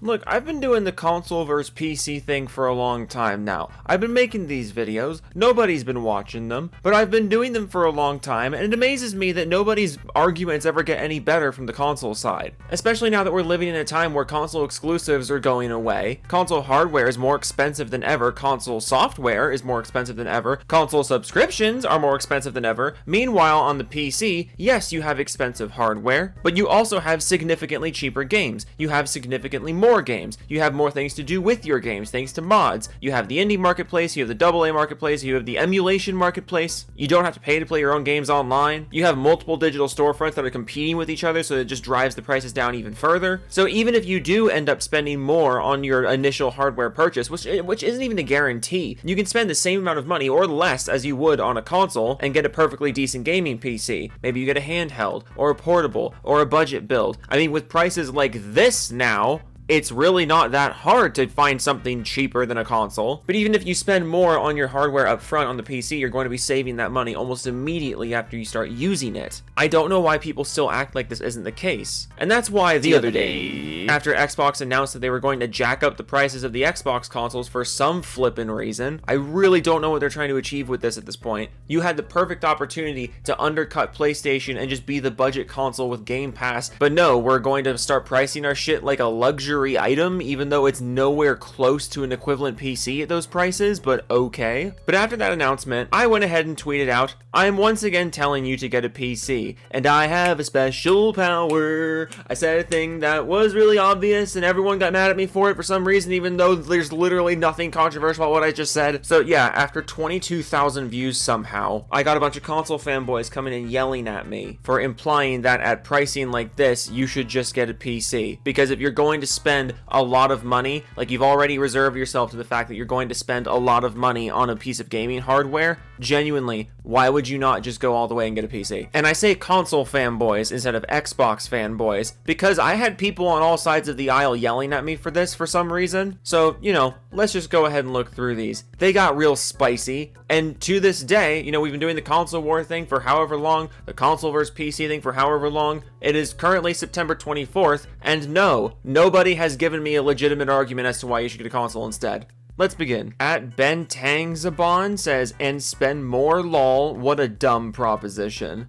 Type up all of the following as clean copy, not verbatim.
Look, I've been doing the console versus PC thing for a long time now. I've been making these videos, nobody's been watching them, but I've been doing them for a long time, and it amazes me that nobody's arguments ever get any better from the console side. Especially now that we're living in a time where console exclusives are going away, console hardware is more expensive than ever, console software is more expensive than ever, console subscriptions are more expensive than ever. Meanwhile, on the PC, yes, you have expensive hardware, but you also have significantly cheaper games. You have significantly more games. You have more things to do with your games thanks to mods. You have the indie marketplace, you have the AA marketplace, you have the emulation marketplace. You don't have to pay to play your own games online. You have multiple digital storefronts that are competing with each other, so it just drives the prices down even further. So even if you do end up spending more on your initial hardware purchase, which isn't even a guarantee, you can spend the same amount of money or less as you would on a console and get a perfectly decent gaming PC. Maybe you get a handheld or a portable or a budget build. I mean, with prices like this now, it's really not that hard to find something cheaper than a console. But even if you spend more on your hardware up front on the PC, you're going to be saving that money almost immediately after you start using it. I don't know why people still act like this isn't the case. And that's why the other day, after Xbox announced that they were going to jack up the prices of the Xbox consoles for some flippin' reason, I really don't know what they're trying to achieve with this at this point. You had the perfect opportunity to undercut PlayStation and just be the budget console with Game Pass, but no, we're going to start pricing our shit like a luxury item, even though it's nowhere close to an equivalent PC at those prices, but okay. But after that announcement, I went ahead and tweeted out, I'm once again telling you to get a PC, and I have a special power. I said a thing that was really obvious, and everyone got mad at me for it for some reason, even though there's literally nothing controversial about what I just said. So yeah, after 22,000 views somehow, I got a bunch of console fanboys coming and yelling at me for implying that at pricing like this, you should just get a PC. Because if you're going to spend a lot of money, like you've already reserved yourself to the fact that you're going to spend a lot of money on a piece of gaming hardware, genuinely, why would you not just go all the way and get a PC? And I say console fanboys instead of Xbox fanboys because I had people on all sides of the aisle yelling at me for this for some reason. So, you know, let's just go ahead and look through these. They got real spicy, and to this day, you know, we've been doing the console war thing for however long, the console versus PC thing for however long. It is currently September 24th, and no, nobody has given me a legitimate argument as to why you should get a console instead. Let's begin. At Ben Tangzabon says, and spend more lol, what a dumb proposition.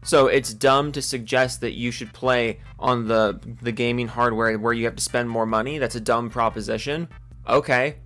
So it's dumb to suggest that you should play on the gaming hardware where you have to spend more money? That's a dumb proposition? Okay.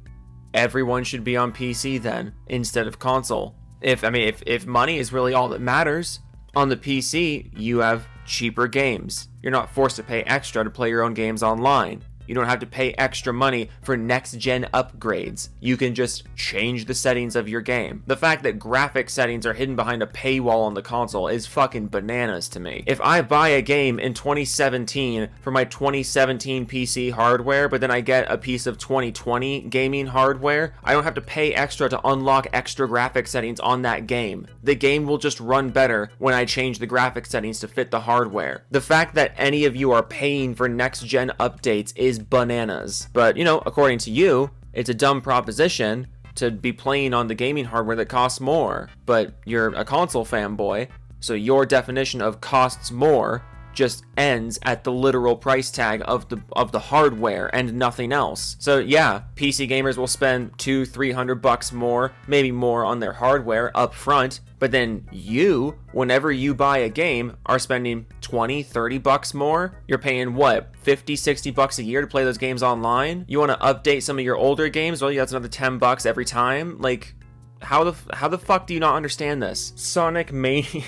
Everyone should be on PC then, instead of console. If money is really all that matters, on the PC, you have cheaper games. You're not forced to pay extra to play your own games online. You don't have to pay extra money for next-gen upgrades. You can just change the settings of your game. The fact that graphic settings are hidden behind a paywall on the console is fucking bananas to me. If I buy a game in 2017 for my 2017 PC hardware, but then I get a piece of 2020 gaming hardware, I don't have to pay extra to unlock extra graphic settings on that game. The game will just run better when I change the graphic settings to fit the hardware. The fact that any of you are paying for next-gen updates is bananas. But, you know, according to you, it's a dumb proposition to be playing on the gaming hardware that costs more. But you're a console fanboy, so your definition of costs more just ends at the literal price tag of the hardware and nothing else. So yeah, PC gamers will spend $200-300 more, maybe more on their hardware up front, but then you, whenever you buy a game, are spending $20-30 more. You're paying what, $50-60 a year to play those games online? You want to update some of your older games? Well, yeah, that's another $10 every time. Like, how the fuck do you not understand this? Sonic Mania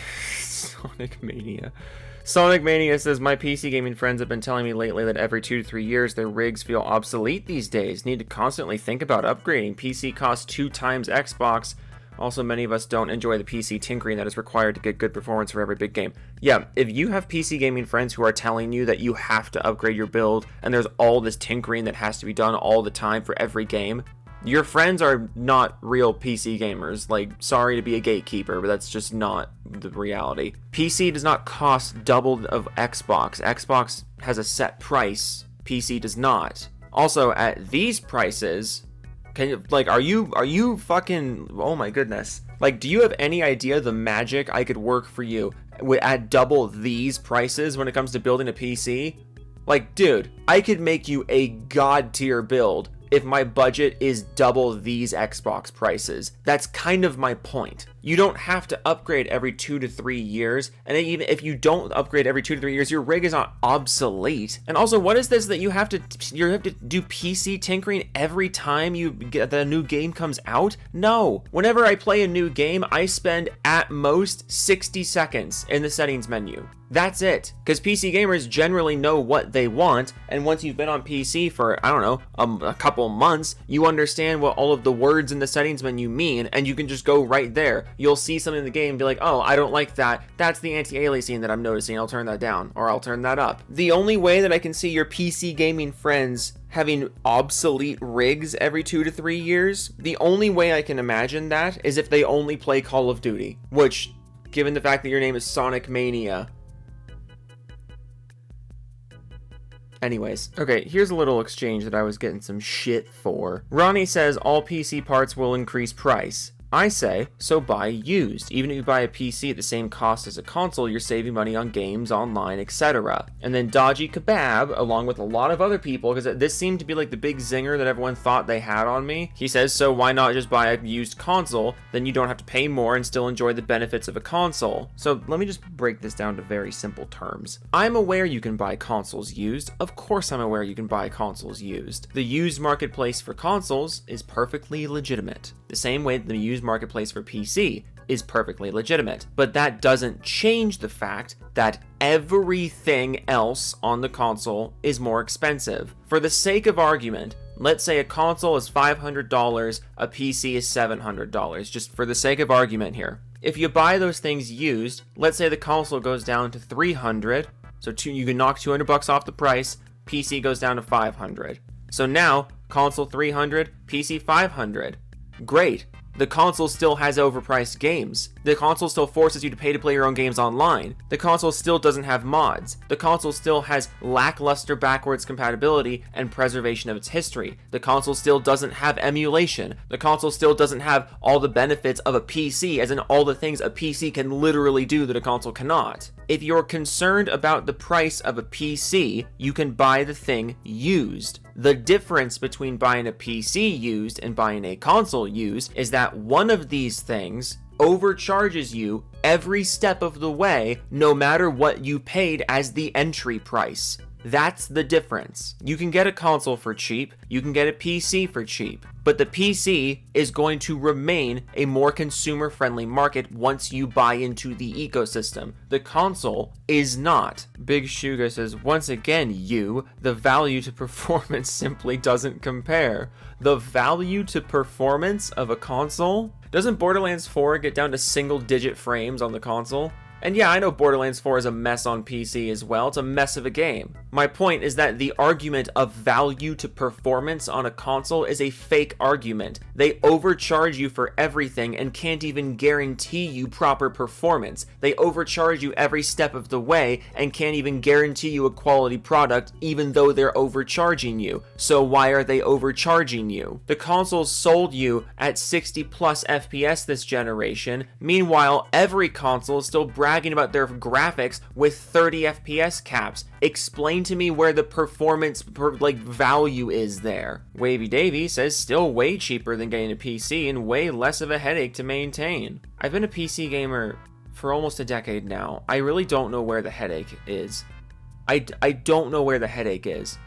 says, my PC gaming friends have been telling me lately that every 2 to 3 years their rigs feel obsolete these days. Need to constantly think about upgrading. PC costs 2 times Xbox. Also, many of us don't enjoy the PC tinkering that is required to get good performance for every big game. Yeah, if you have PC gaming friends who are telling you that you have to upgrade your build and there's all this tinkering that has to be done all the time for every game, your friends are not real PC gamers. Like, sorry to be a gatekeeper, but that's just not the reality. PC does not cost double of Xbox. Xbox has a set price. PC does not. Also, at these prices, are you fucking, oh my goodness. Like, do you have any idea the magic I could work for you at double these prices when it comes to building a PC? Like, dude, I could make you a god tier build if my budget is double these Xbox prices. That's kind of my point. You don't have to upgrade every 2 to 3 years, and even if you don't upgrade every 2 to 3 years, your rig is not obsolete. And also, what is this that you have to do PC tinkering every time you get the new game comes out? No. Whenever I play a new game, I spend at most 60 seconds in the settings menu. That's it. Because PC gamers generally know what they want, and once you've been on PC for, I don't know, a couple months, you understand what all of the words in the settings menu mean, and you can just go right there. You'll see something in the game and be like, oh, I don't like that. That's the anti-aliasing that I'm noticing. I'll turn that down, or I'll turn that up. The only way that I can see your PC gaming friends having obsolete rigs every 2 to 3 years, the only way I can imagine that is if they only play Call of Duty, which, given the fact that your name is Sonic Mania. Anyways, okay, here's a little exchange that I was getting some shit for. Ronnie says all PC parts will increase price. I say, so buy used. Even if you buy a PC at the same cost as a console, you're saving money on games, online, etc. And then Dodgy Kebab, along with a lot of other people, because this seemed to be like the big zinger that everyone thought they had on me. He says, so why not just buy a used console? Then you don't have to pay more and still enjoy the benefits of a console. So let me just break this down to very simple terms. I'm aware you can buy consoles used. Of course I'm aware you can buy consoles used. The used marketplace for consoles is perfectly legitimate. The same way the used marketplace for PC is perfectly legitimate. But that doesn't change the fact that everything else on the console is more expensive. For the sake of argument, let's say a console is $500, a PC is $700, just for the sake of argument here. If you buy those things used, let's say the console goes down to $300, so you can knock $200 off the price, PC goes down to $500. So now, console $300, PC $500. Great. The console still has overpriced games. The console still forces you to pay to play your own games online. The console still doesn't have mods. The console still has lackluster backwards compatibility and preservation of its history. The console still doesn't have emulation. The console still doesn't have all the benefits of a PC, as in all the things a PC can literally do that a console cannot. If you're concerned about the price of a PC, you can buy the thing used. The difference between buying a PC used and buying a console used is that one of these things overcharges you every step of the way, no matter what you paid as the entry price. That's the difference. You can get a console for cheap, you can get a PC for cheap, but the PC is going to remain a more consumer-friendly market once you buy into the ecosystem. The console is not. Big Shuga says, once again, the value to performance simply doesn't compare. The value to performance of a console? Doesn't Borderlands 4 get down to single-digit frames on the console? And yeah, I know Borderlands 4 is a mess on PC as well. It's a mess of a game. My point is that the argument of value to performance on a console is a fake argument. They overcharge you for everything and can't even guarantee you proper performance. They overcharge you every step of the way and can't even guarantee you a quality product even though they're overcharging you. So why are they overcharging you? The consoles sold you at 60 plus FPS this generation. Meanwhile, every console is still bragging about their graphics with 30 FPS caps. Explain to me where the performance value is there. Wavy Davy says still way cheaper than getting a PC and way less of a headache to maintain. I've been a PC gamer for almost a decade now. I really don't know where the headache is. I don't know where the headache is.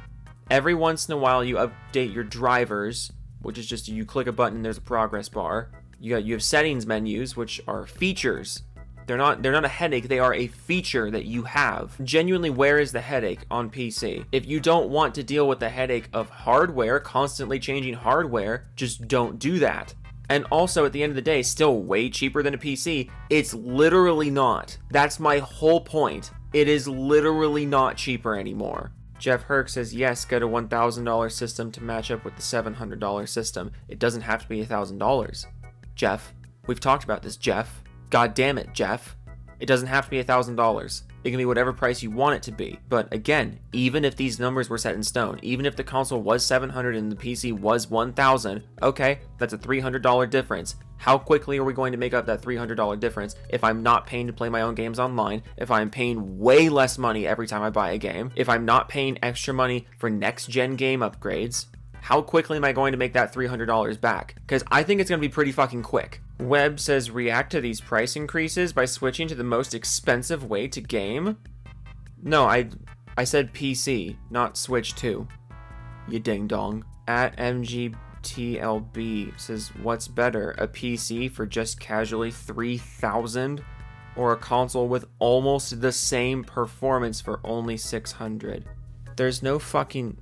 Every once in a while you update your drivers, which is just you click a button and there's a progress bar. You have settings menus, which are features. They're not a headache, they are a feature that you have. Genuinely, where is the headache on PC? If you don't want to deal with the headache of hardware, constantly changing hardware, just don't do that. And also, at the end of the day, still way cheaper than a PC. It's literally not. That's my whole point. It is literally not cheaper anymore. Jeff Herc says, yes, get a $1,000 system to match up with the $700 system. It doesn't have to be $1,000. Jeff, we've talked about this, Jeff. God damn it, Jeff. It doesn't have to be $1,000. It can be whatever price you want it to be. But again, even if these numbers were set in stone, even if the console was $700 and the PC was $1,000, okay, that's a $300 difference. How quickly are we going to make up that $300 difference if I'm not paying to play my own games online, if I'm paying way less money every time I buy a game, if I'm not paying extra money for next-gen game upgrades? How quickly am I going to make that $300 back? Because I think it's going to be pretty fucking quick. Webb says, react to these price increases by switching to the most expensive way to game? No, I said PC, not Switch 2. You ding dong. At MGTLB says, what's better, a PC for just casually $3,000 or a console with almost the same performance for only $600? There's no fucking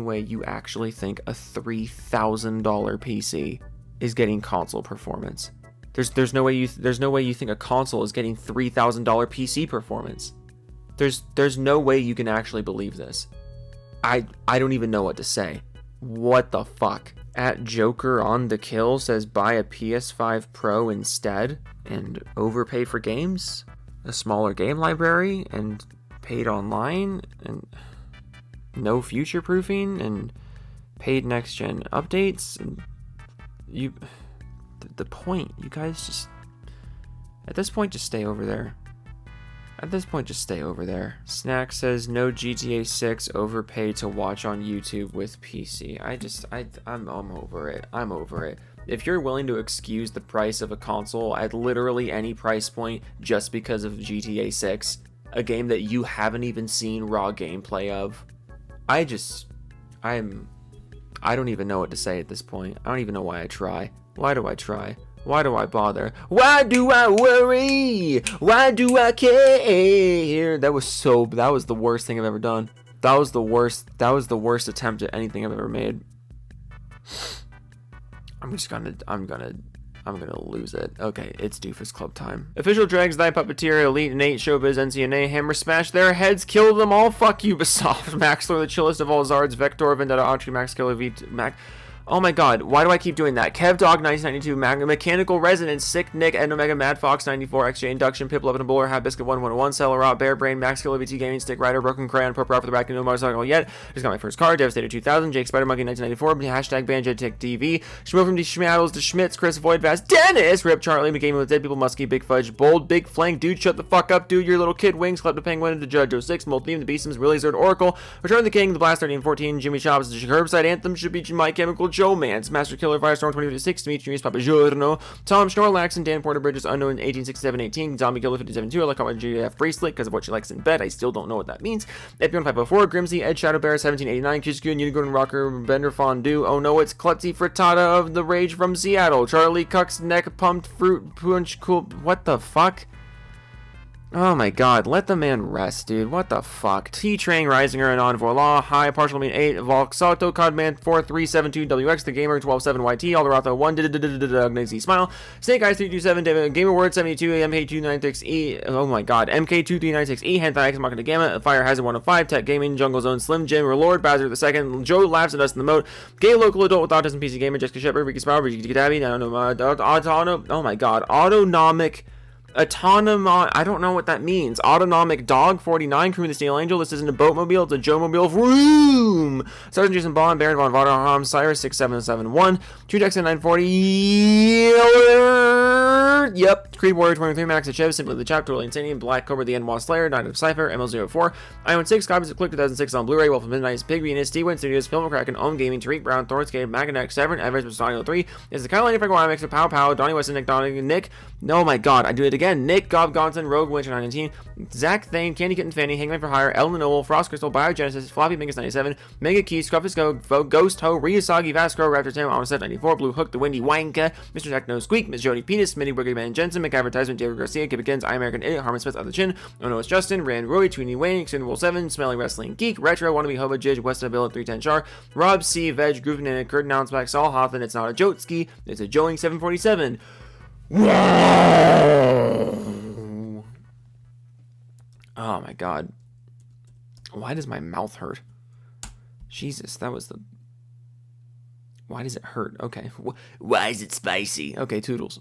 way you actually think a $3,000 PC is getting console performance. There's no way you think a console is getting $3,000 PC performance. There's no way you can actually believe this. I don't even know what to say. What the fuck? At Joker on the Kill says, buy a PS5 Pro instead and overpay for games, a smaller game library, and paid online, and no future proofing, and paid next gen updates. And the point, you guys, just at this point just stay over there. Snack says, no GTA 6, overpay to watch on YouTube with PC. I'm over it. If you're willing to excuse the price of a console at literally any price point just because of GTA 6, a game that you haven't even seen raw gameplay of, I don't even know what to say at this point. I don't even know why I try. Why do I try? Why do I bother? Why do I worry? Why do I care? That was the worst thing I've ever done. That was the worst attempt at anything I've ever made. I'm gonna lose it. Okay, it's Doofus Club time. Official Drags, Thy Puppeteer, Elite, Nate, Showbiz, NCNA, Hammer Smash their heads, kill them all, fuck you, Basoft, Maxler, the chillest of all Zards, Vector, Vendetta, Autry, Max Killer, Mac. Oh my god, why do I keep doing that? Kev Dog 1992, Mechanical Resonance, Sick Nick, Endomega, Mad Fox 94, XJ Induction, Pip Up and Bowler, Hat Biscuit 111, Celerot, Bear Brain, Max Killer, VT Gaming, Stick Rider, Broken Crayon, Proper for the back, and no motorcycle yet. Just got my first car, Devastator 2000, Jake Spider Monkey 1994, hashtag Banjo-Tick TV, Schmo from the Schmattles to Schmitz, Chris Void Vast, Dennis, Rip Charlie, Gaming with Dead People, Muskie, Big Fudge, Bold, Big Flank, Dude, shut the fuck up, dude, your little kid, Wings, Slept the Penguin, the Judge 06, Mold Theme, the Beastums, Really Zerd, Oracle, Return of the King, the Blast 1314, Jimmy Chops, the Curbside Anthem, should be My Chemical Joe Mans, Master Killer, Firestorm 2056, Demetrius Papagiorno, Tom Schnorlax, and Dan Porter Bridges, Unknown 186718, Zombie Killer 572, I like my GF bracelet because of what she likes in bed. I still don't know what that means. Epion 504, Grimsy, Ed Shadow Bear 1789, Kishku, Unicorn Rocker, Bender Fondue, oh no, it's Klutzy Frittata of the Rage from Seattle, Charlie Cuck's Neck Pumped Fruit Punch Cool. What the fuck? Oh my god, let the man rest, dude. What the fuck? T-Train, Risinger, and On Voila, High, Partial Mean 8, Volksato, Codman 4372WX, The Gamer 127YT, Alderato 1, Ugnazy Smile, Snake Eyes 327, David, Gamer Word 72, MK296E, oh my god, MK2396E, Hentai X Machina Gamma, Fire Hazard 105, Tech Gaming, Jungle Zone, Slim Jim, Lord Bowser II, Joe laughs at us in the moat, Gay Local Adult with Autism, PC Gamer, Jessica Shepard, Ricky Sprout, Ricky Tabby, oh my god, Autonomic. I don't know what that means. Autonomic Dog 49, Crew the Steel Angel. This isn't a boatmobile, it's a Joe-mobile. Vroom! Sergeant Jason Bond, Baron Von Vaderham, Cyrus 6771, 2Jackson 940. Yep. Creed Warrior 23, Max Chev, Simply the Chap, Totally Insane, Black Cobra, the Endwall Slayer, Night of Cypher, ML04, Ion 6, copies of Click 2006 on Blu-ray, Wolf of Midnight, Pig Venus, T-Win Studios, Film Kraken, Ohm Gaming, Tariq Brown, Thornscape, Maganek, Severn, Everest, Bastano 3, is the Carolina Franco Mix of Pow Pow, Donnie Weston, Nick Donnie, Nick, oh my god, I do it again, Nick, Gob Gonson, Rogue Winter 19, Zach Thane, Candy Kitten Fanny, Hangman for Hire, Ellen Noel, Frost Crystal, Biogenesis, Floppy Mingus 97, Mega Key, Scruffus Go, Ghost Ho, Ryusagi, Vasco, Raptor Tim, Amistad 94, Blue Hook, The Windy Wanka, Mr. Techno Squeak, Miss Jody Penis, Smitty Burger Man Jensen, McAdvertisement, David Garcia, Kibikins, I American Idiot, Harmon Smith, Other Chin, Ono's Justin, Rand Roy, Tweeny Wayne, Extendable 7, Smelly Wrestling Geek, Retro, Wannabe Hoba, Jidge, West Bill at 310 Char, Rob C, Veg, Groovin' and Kurt Nounsback, Saul Hoffman, it's not a Jotski, it's a Joing 747. Whoa! Oh my god. Why does my mouth hurt? Jesus, that was the... Why does it hurt? Okay. Why is it spicy? Okay, toodles.